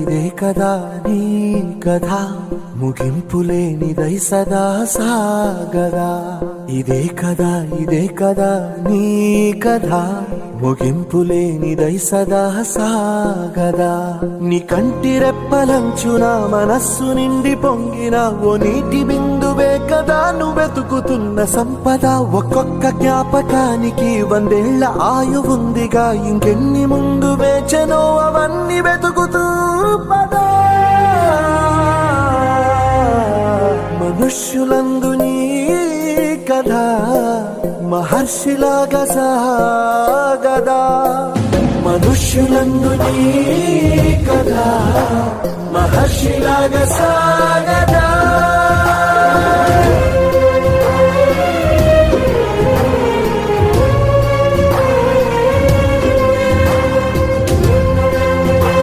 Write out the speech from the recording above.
ఇదే కదా నీ కథ, ముగింపులేనిదై సదా సాగదా. ఇదే కదా నీ కథ, ముగింపులేనిదై సదా సాగదా. నీ కంటి రెప్పలంచున మనస్సు నిండి పొంగిన ఓ నీటి బిందువే కదా నువ్వెతుకుతున్న సంపద. ఒక్కొక్క జ్ఞాపకానికి 100 ఏళ్ల ఆయువుందిగా, ఇంకెన్ని ముందు వేచనో అవన్నీ వెతుకుతూ పదా. మనుష్యులందు నీ కథ మహర్షిలాగా సాగదా. మనుష్యులందు నీ కథ మహర్షిలాగా సాగదా.